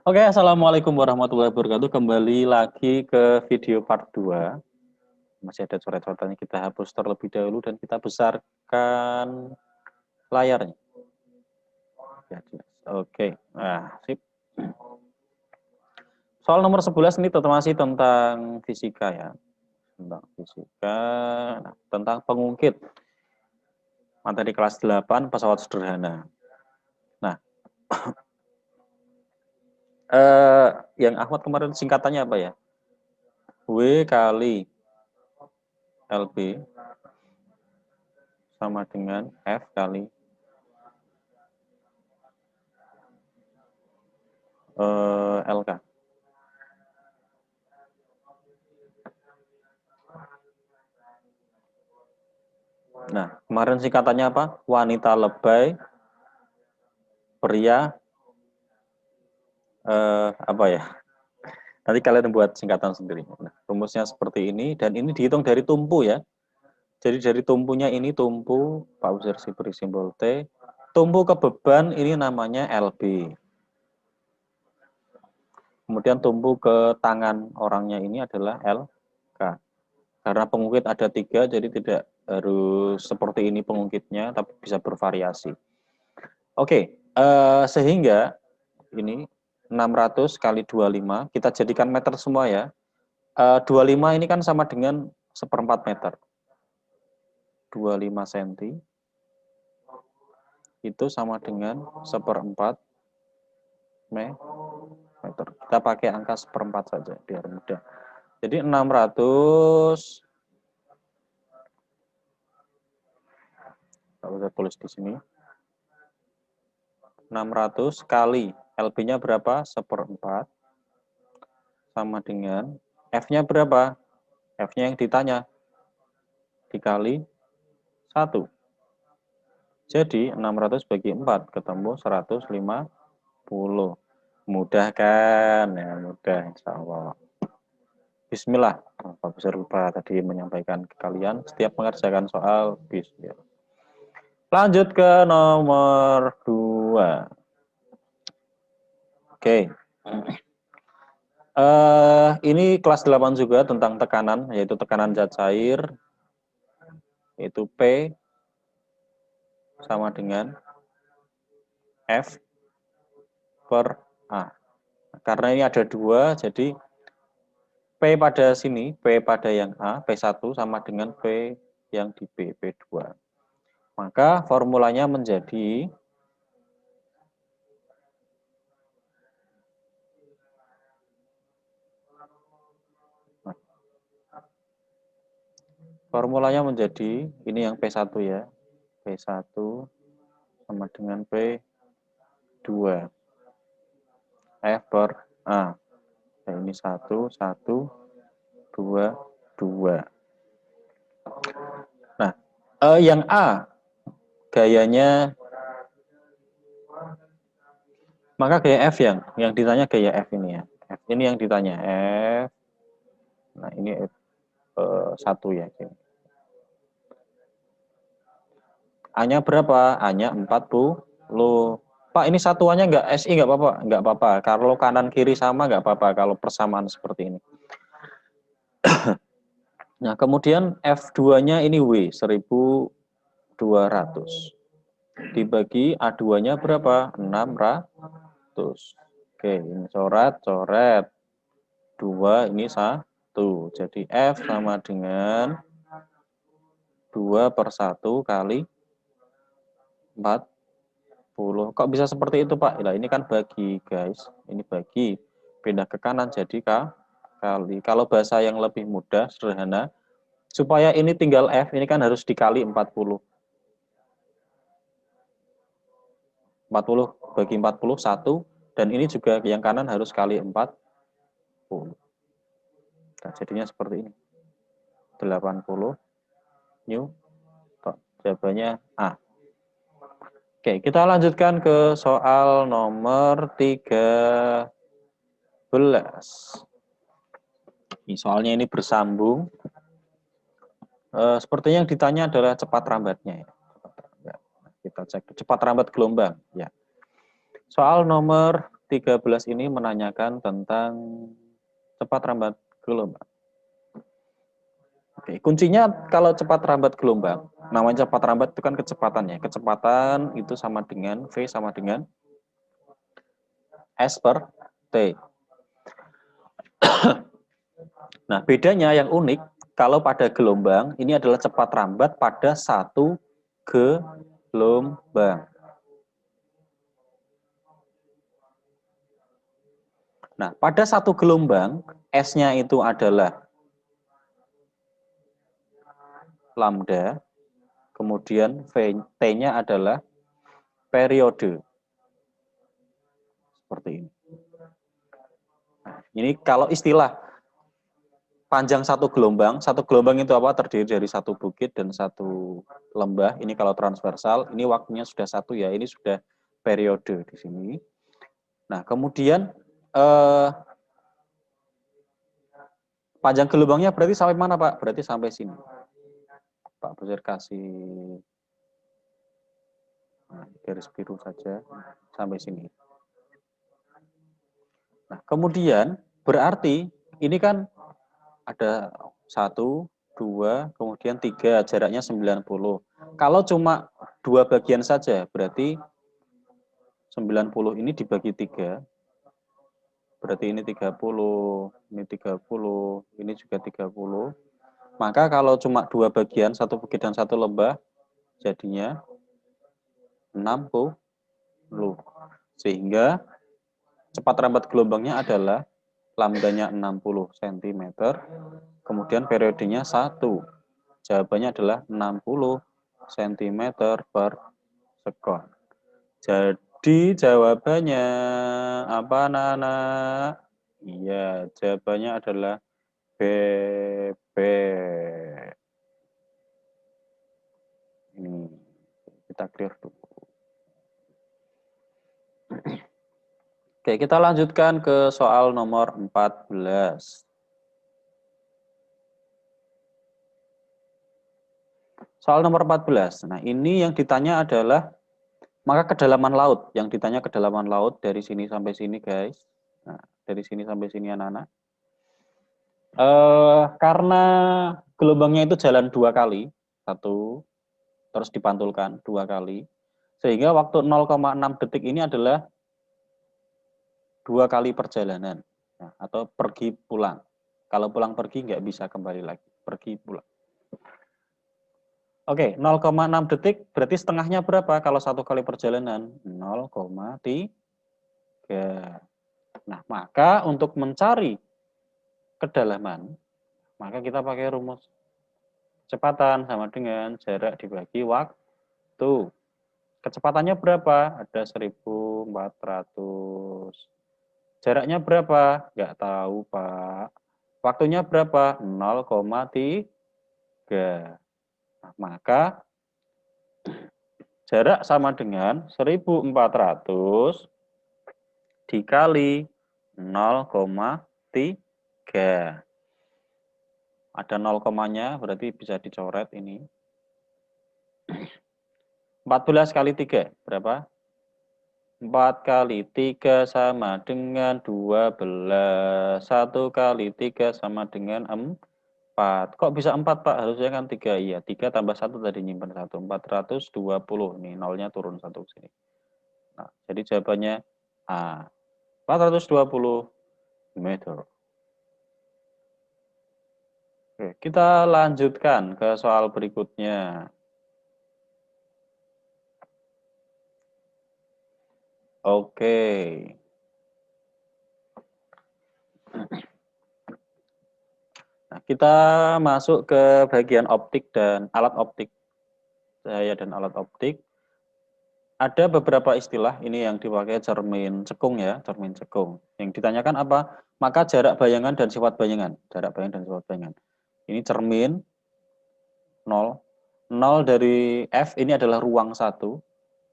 Oke, Assalamualaikum warahmatullahi wabarakatuh. Kembali lagi ke video part 2. Masih ada coret-coretannya, kita hapus terlebih dahulu dan kita besarkan layarnya. Ya, jelas. Oke, nah, sip. Soal nomor 11 ini masih tentang fisika ya. Tentang fisika, nah, tentang pengungkit. Materi kelas 8, pesawat sederhana. Nah, yang Ahmad kemarin singkatannya apa ya? W kali LB sama dengan F kali LK. Nah, kemarin singkatannya apa? Wanita lebay, pria, apa ya? Nanti kalian buat singkatan sendiri. Nah, rumusnya seperti ini, dan ini dihitung dari tumpu ya. Jadi dari tumpunya ini tumpu, Pak Uzair beri simbol T. Tumpu ke beban ini namanya LB. Kemudian tumpu ke tangan orangnya ini adalah LK. Karena pengungkit ada 3, jadi tidak harus seperti ini pengungkitnya, tapi bisa bervariasi. Oke, sehingga ini 600 kali 25, kita jadikan meter semua ya. 25 ini kan sama dengan 1/4 meter. 25 cm itu sama dengan 1/4 meter. Kita pakai angka 1/4 saja biar mudah. Jadi 600, kalau saya tulis di sini, 600 kali LB-nya berapa? 1/4 sama dengan F-nya berapa? F-nya yang ditanya dikali 1. Jadi 600 bagi 4 ketemu 150. Mudah kan? Ya, mudah insya Allah. Bismillah. Pak Besar lupa tadi menyampaikan ke kalian setiap mengerjakan soal bismillah. Lanjut ke nomor 2. Oke. Ini kelas 8 juga tentang tekanan, yaitu tekanan zat cair, yaitu P sama dengan F per A. Karena ini ada 2, jadi P pada sini, P pada yang A, P1 sama dengan P yang di B, P2. Maka formulanya menjadi ini yang P1 ya. P1 sama dengan P2. F per A. Nah, ini 1, 1, 2, 2. Nah, yang A gayanya, maka gaya F yang ditanya gaya F ini ya. F ini yang ditanya F. Nah, ini F 1 ya. A-nya berapa? A-nya 40. Pak, ini satuannya enggak SI enggak apa-apa? Enggak apa-apa. Kalau kanan kiri sama enggak apa-apa kalau persamaan seperti ini. Nah, kemudian F2-nya ini W, 1200. Dibagi A2-nya berapa? 600. Oke, ini coret. 2, ini 1. Jadi F sama dengan 2/1 kali 40. Kok bisa seperti itu, Pak? Nah, ini kan bagi, guys. Ini bagi. Pindah ke kanan jadi kali. Kalau bahasa yang lebih mudah, sederhana, supaya ini tinggal F, ini kan harus dikali 40. 40 bagi 40, 1. Dan ini juga yang kanan harus kali 40. Nah, jadinya seperti ini. 80 Newton. Jawabannya A. Oke, kita lanjutkan ke soal nomor 13. Soalnya ini bersambung. Sepertinya yang ditanya adalah cepat rambatnya. Ya. Kita cek cepat rambat gelombang. Ya. Soal nomor 13 ini menanyakan tentang cepat rambat gelombang. Oke, kuncinya kalau cepat rambat gelombang, namanya cepat rambat itu kan kecepatannya. Kecepatan itu sama dengan V sama dengan S per T. Nah, bedanya yang unik, kalau pada gelombang, ini adalah cepat rambat pada satu gelombang. Nah, pada satu gelombang, S-nya itu adalah lambda, kemudian T-nya adalah periode. Seperti ini. Nah, ini kalau istilah panjang satu gelombang itu apa? Terdiri dari satu bukit dan satu lembah. Ini kalau transversal, ini waktunya sudah satu ya, ini sudah periode di sini. Nah, kemudian panjang gelombangnya berarti sampai mana, Pak? Berarti sampai sini. Pak Busir kasih garis biru saja sampai sini. Nah, kemudian berarti ini kan ada 1, 2, kemudian 3, jaraknya 90. Kalau cuma 2 bagian saja, berarti 90 ini dibagi 3, berarti ini 30, ini 30, ini juga 30. Maka kalau cuma 2 bagian, 1 bukit dan 1 lembah, jadinya 60. Sehingga cepat rambat gelombangnya adalah lambdanya 60 cm, kemudian periodenya 1. Jawabannya adalah 60 cm per sekon. Jadi jawabannya apa, anak-anak? Iya, jawabannya adalah BB. Ini kita clear dulu. Oke, kita lanjutkan ke soal nomor 14. Soal nomor 14. Nah, ini yang ditanya adalah maka kedalaman laut. Yang ditanya kedalaman laut dari sini sampai sini, guys. Nah, dari sini sampai sini, anak-anak. Karena gelombangnya itu jalan 2 kali, 1, terus dipantulkan 2 kali, sehingga waktu 0,6 detik ini adalah 2 kali perjalanan. Nah, atau pergi pulang. Kalau pulang pergi nggak bisa kembali lagi, pergi pulang. Oke, 0,6 detik berarti setengahnya berapa kalau 1 kali perjalanan? 0,3. Nah, maka untuk mencari kedalaman, maka kita pakai rumus kecepatan sama dengan jarak dibagi waktu. Kecepatannya berapa? Ada 1400. Jaraknya berapa? Nggak tahu, Pak. Waktunya berapa? 0,3. Nah, maka jarak sama dengan 1400 dikali 0,3. Ada 0 komanya, berarti bisa dicoret ini. 14 kali 3, berapa? 4 kali 3 sama dengan 12. 1 kali 3 sama dengan 4. Kok bisa 4, Pak? Harusnya kan 3. Iya, 3 tambah 1 tadi nyimpan 1. 420. Nih, nolnya turun 1 ke sini. Nah, jadi jawabannya A. 420 meter. Oke, kita lanjutkan ke soal berikutnya. Oke. Nah, kita masuk ke bagian optik dan alat optik. Cahaya dan alat optik. Ada beberapa istilah ini yang dipakai cermin cekung ya, cermin cekung. Yang ditanyakan apa? Maka jarak bayangan dan sifat bayangan. Jarak bayangan dan sifat bayangan. Ini cermin 0. 0 dari F ini adalah ruang 1.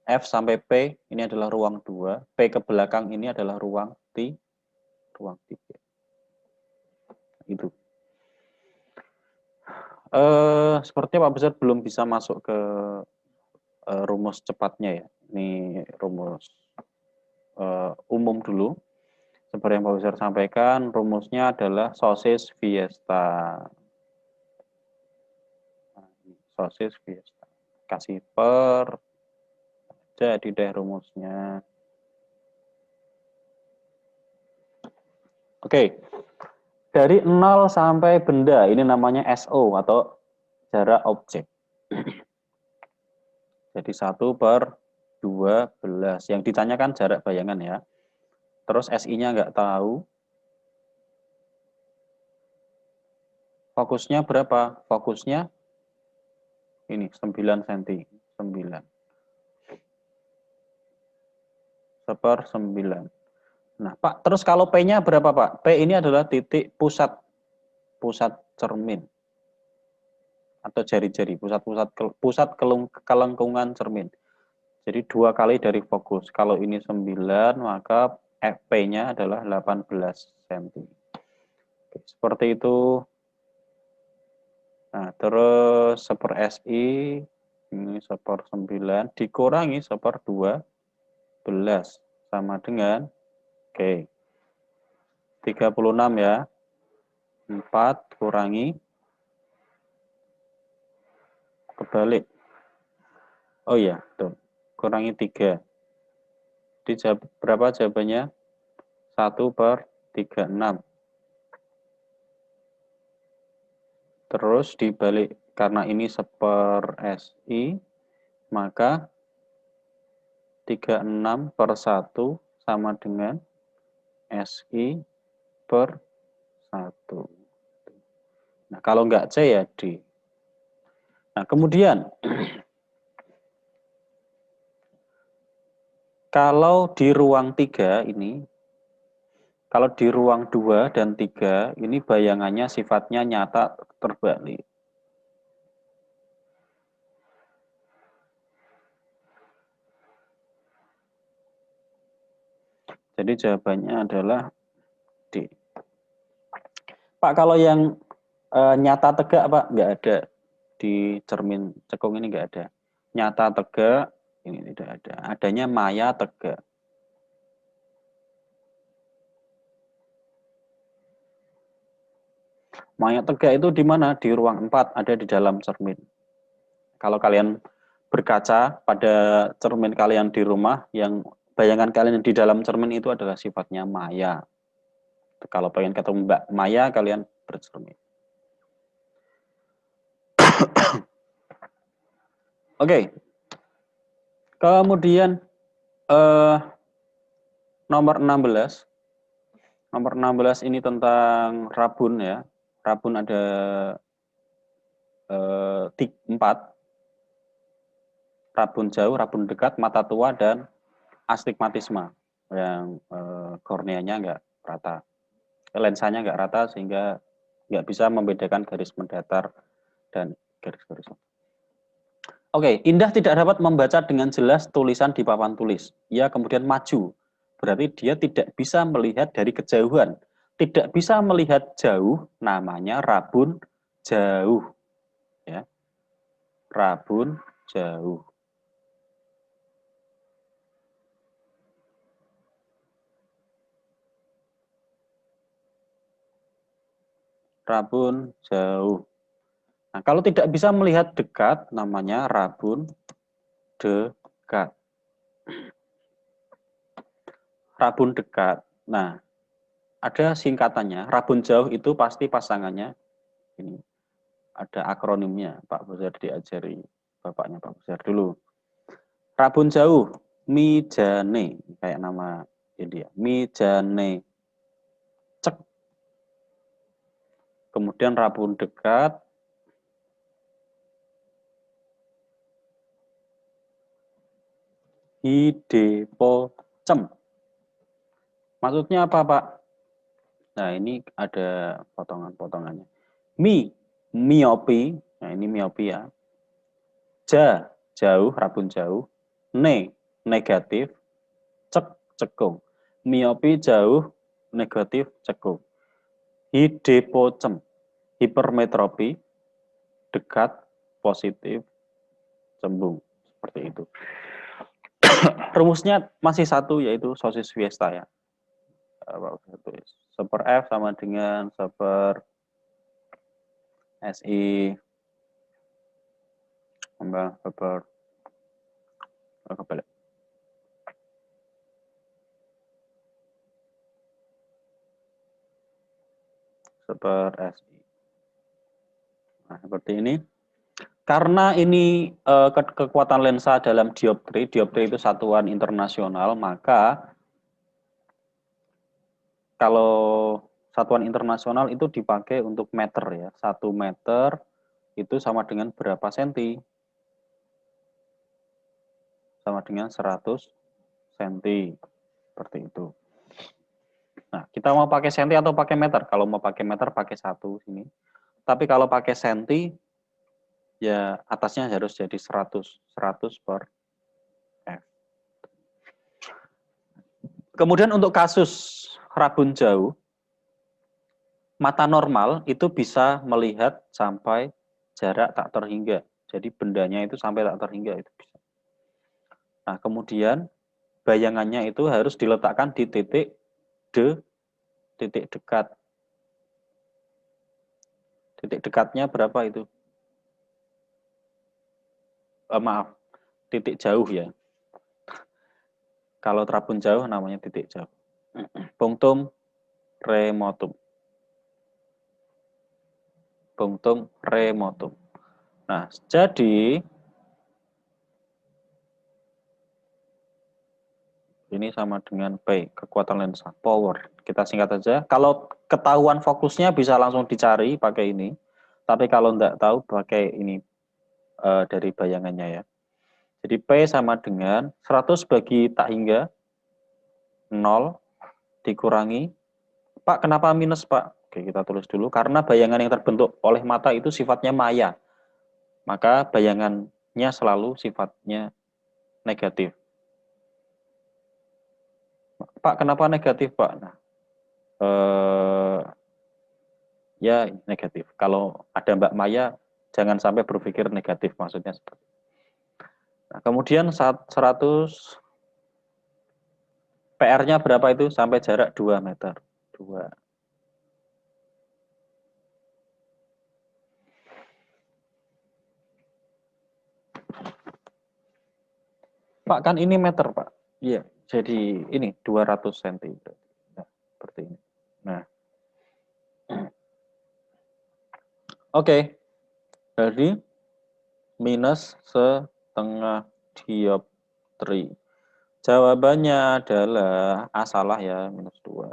F sampai P ini adalah ruang 2. P ke belakang ini adalah ruang 3. Itu. Sepertinya Pak Besar belum bisa masuk ke rumus cepatnya ya. Ini rumus umum dulu. Seperti yang Pak Besar sampaikan, rumusnya adalah sosis fiesta. Sosis fiesta. Kasih per, jadi deh rumusnya. Oke, dari 0 sampai benda, ini namanya SO atau jarak objek. Jadi 1/12. Yang ditanyakan jarak bayangan ya. Terus SI-nya nggak tahu. Fokusnya berapa? Fokusnya ini 9 cm. 9. 1/9. Nah, Pak, terus kalau P-nya berapa, Pak? P ini adalah titik pusat cermin atau jari-jari, pusat kelengkungan cermin. Jadi 2 kali dari fokus. Kalau ini 9, maka P-nya adalah 18 cm. Oke, seperti itu. Nah, terus 1/SI, ini 1/9, dikurangi 1/12, sama dengan, oke, 36 ya. 4 kurangi, kebalik. Oh iya, tuh. Kurangi 3. Jadi berapa jawabannya? 1/36. Terus dibalik, karena ini 1/SI, maka 36/1 sama dengan SI/1. Nah, kalau nggak C ya D. Nah, kemudian kalau di ruang 3 ini, kalau di ruang 2 dan 3, ini bayangannya sifatnya nyata terbalik. Jadi jawabannya adalah D. Pak, kalau yang nyata tegak, Pak, nggak ada. Di cermin cekung ini nggak ada. Nyata tegak, ini tidak ada. Adanya maya tegak. Maya tegak itu di mana? Di ruang 4, ada di dalam cermin. Kalau kalian berkaca pada cermin kalian di rumah, yang bayangan kalian di dalam cermin itu adalah sifatnya maya. Kalau pengen ketemu Mbak Maya, kalian bercermin. Oke. Kemudian nomor 16. Nomor 16 ini tentang rabun ya. Rabun ada 4. Rabun jauh, rabun dekat, mata tua, dan astigmatisme. Yang korneanya nggak rata. Lensanya nggak rata sehingga nggak bisa membedakan garis mendatar dan garis-garis. Oke, Indah tidak dapat membaca dengan jelas tulisan di papan tulis. Ia kemudian maju. Berarti dia tidak bisa melihat dari kejauhan. Tidak bisa melihat jauh, namanya rabun jauh. Ya. Rabun jauh. Rabun jauh. Nah, kalau tidak bisa melihat dekat, namanya rabun dekat. Rabun dekat. Nah, ada singkatannya. Rabun jauh itu pasti pasangannya ini. Ada akronimnya. Pak Buzar diajari bapaknya Pak Buzar dulu. Rabun jauh, mijane, kayak nama India. Mijane. Cek. Kemudian rabun dekat, hidepocem. Maksudnya apa, Pak? Nah, ini ada potongan-potongannya. Miopi. Nah, ini miopi ya. Jauh, rabun jauh. Negatif. Cekung. Miopi jauh, negatif, cekung. Hidepocem. Hipermetropi, dekat, positif, cembung. Seperti itu. Rumusnya masih satu, yaitu sosis fiesta ya. Seper F sama dengan seper SI tambah seper kebalik. Seper SI. Nah, seperti ini. Karena ini kekuatan lensa dalam dioptri itu satuan internasional, maka kalau satuan internasional itu dipakai untuk meter ya. 1 meter itu sama dengan berapa senti? Sama dengan 100 senti. Seperti itu. Nah, kita mau pakai senti atau pakai meter? Kalau mau pakai meter pakai 1 sini. Tapi kalau pakai senti ya atasnya harus jadi 100. 100 per F. Kemudian untuk kasus rabun jauh, mata normal itu bisa melihat sampai jarak tak terhingga. Jadi bendanya itu sampai tak terhingga itu bisa. Nah, kemudian bayangannya itu harus diletakkan di titik D, titik dekat. Titik dekatnya berapa itu? Maaf, titik jauh ya. Kalau rabun jauh namanya titik jauh. Punctum remotum. Punctum remotum. Nah, jadi ini sama dengan P, kekuatan lensa, power. Kita singkat saja. Kalau ketahuan fokusnya bisa langsung dicari pakai ini. Tapi kalau enggak tahu pakai ini dari bayangannya ya. Jadi P sama dengan 100 bagi tak hingga 0 dikurangi. Pak, kenapa minus, Pak? Oke, kita tulis dulu. Karena bayangan yang terbentuk oleh mata itu sifatnya maya. Maka bayangannya selalu sifatnya negatif. Pak, kenapa negatif, Pak? Nah, ya negatif. Kalau ada Mbak Maya, jangan sampai berpikir negatif, maksudnya seperti itu. Nah, kemudian saat 100 PR-nya berapa itu? Sampai jarak 2 meter. 2. Pak, kan ini meter, Pak. Iya, jadi ini 200 cm. Nah, seperti ini. Nah, oke. Jadi minus setengah dioptri. Jawabannya adalah A salah ya, minus 2.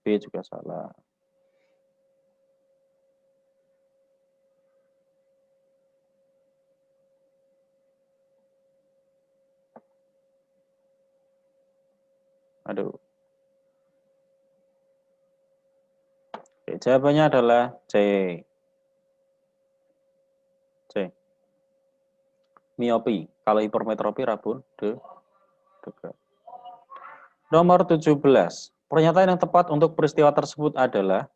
B juga salah. Aduh. Oke, jawabannya adalah C. C. Miopi. Kalau hipermetropi rabun dekat. Nomor 17. Pernyataan yang tepat untuk peristiwa tersebut adalah,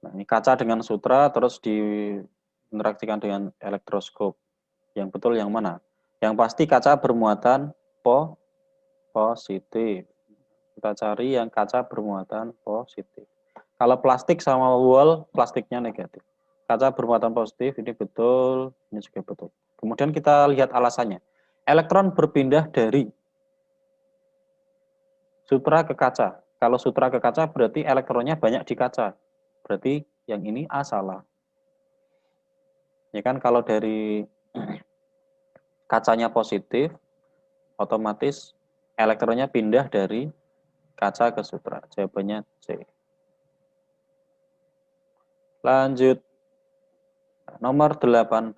nah, ini kaca dengan sutra terus diinteraksikan dengan elektroskop. Yang betul yang mana? Yang pasti kaca bermuatan positif. Kita cari yang kaca bermuatan positif. Kalau plastik sama wall, plastiknya negatif. Kaca bermuatan positif, ini betul, ini juga betul. Kemudian kita lihat alasannya. Elektron berpindah dari sutra ke kaca. Kalau sutra ke kaca berarti elektronnya banyak di kaca. Berarti yang ini A salah. Ya kan, kalau dari kacanya positif, otomatis elektronnya pindah dari kaca ke sutra. Jawabannya C. Lanjut. Nomor 18.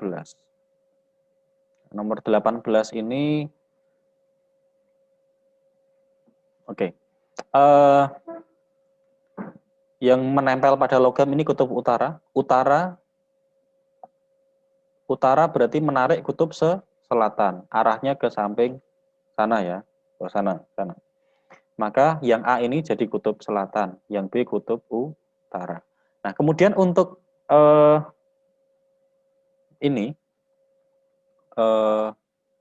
Nomor 18 ini, oke. Yang menempel pada logam ini kutub utara. Utara berarti menarik kutub selatan. Arahnya ke samping sana ya. Ke sana. Maka yang A ini jadi kutub selatan. Yang B kutub utara. Nah, kemudian untuk ini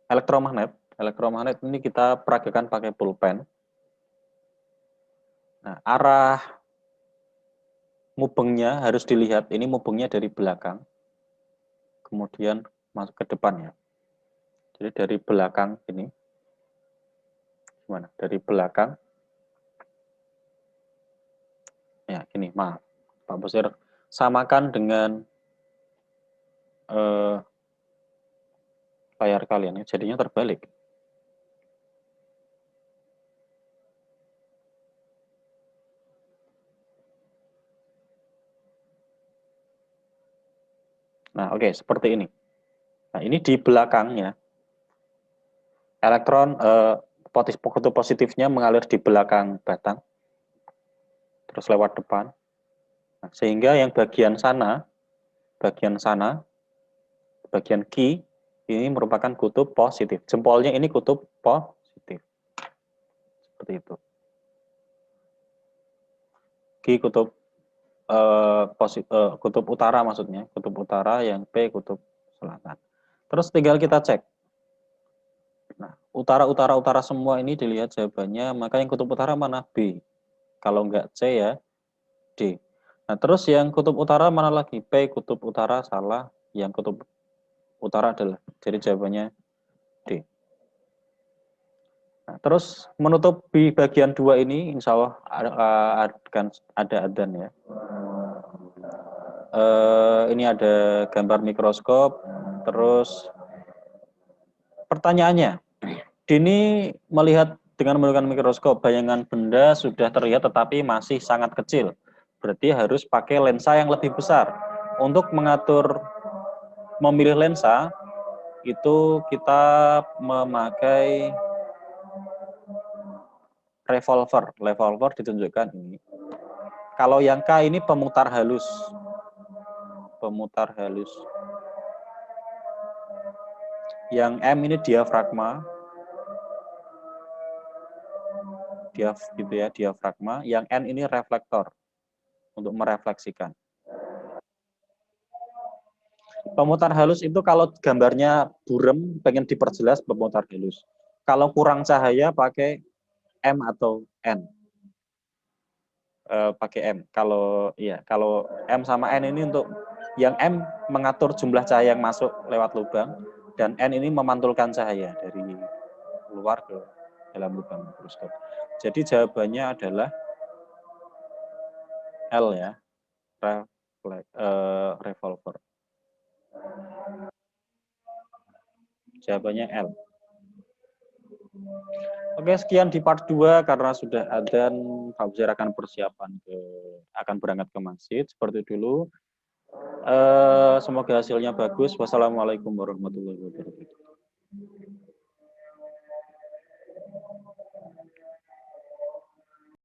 elektromagnet Elektromagnet ini kita peragakan pakai pulpen. Nah, arah mubengnya harus dilihat. Ini mubengnya dari belakang, kemudian masuk ke depan ya. Jadi dari belakang ini, gimana? Dari belakang, ya ini, maaf, Pak Bosir, samakan dengan layar kalian, ya. Jadinya terbalik. Nah, oke, seperti ini. Nah, ini di belakangnya, elektron kutub positifnya mengalir di belakang batang, terus lewat depan. Nah, sehingga yang bagian bagian Q, ini merupakan kutub positif. Jempolnya ini kutub positif. Seperti itu. Q kutub utara maksudnya, kutub utara, yang P kutub selatan. Terus tinggal kita cek. Nah, utara semua ini dilihat jawabannya, maka yang kutub utara mana? B. Kalau enggak C ya, D. Nah, terus yang kutub utara mana lagi? P kutub utara, salah. Yang kutub utara adalah, jadi jawabannya D. Nah, terus menutupi bagian 2 ini, insya Allah akan ada adzan ya. Ini ada gambar mikroskop, terus pertanyaannya, Dini melihat dengan menggunakan mikroskop, bayangan benda sudah terlihat tetapi masih sangat kecil. Berarti harus pakai lensa yang lebih besar. Untuk memilih lensa, itu kita memakai revolver. Revolver ditunjukkan ini. Kalau yang K ini pemutar halus. Pemutar halus. Yang M ini diafragma. Gitu ya, diafragma. Yang N ini reflektor untuk merefleksikan. Pemutar halus itu kalau gambarnya buram, pengen diperjelas pemutar halus. Kalau kurang cahaya pakai M atau N. Pakai M. Kalau M sama N ini untuk yang M mengatur jumlah cahaya yang masuk lewat lubang, dan N ini memantulkan cahaya dari luar ke dalam lubang mikroskop. Jadi jawabannya adalah L ya, revolver. Jawabannya L. Oke, sekian di part 2 karena sudah adzan, Pak Buzir akan akan berangkat ke masjid seperti dulu. Semoga hasilnya bagus. Wassalamualaikum warahmatullahi wabarakatuh.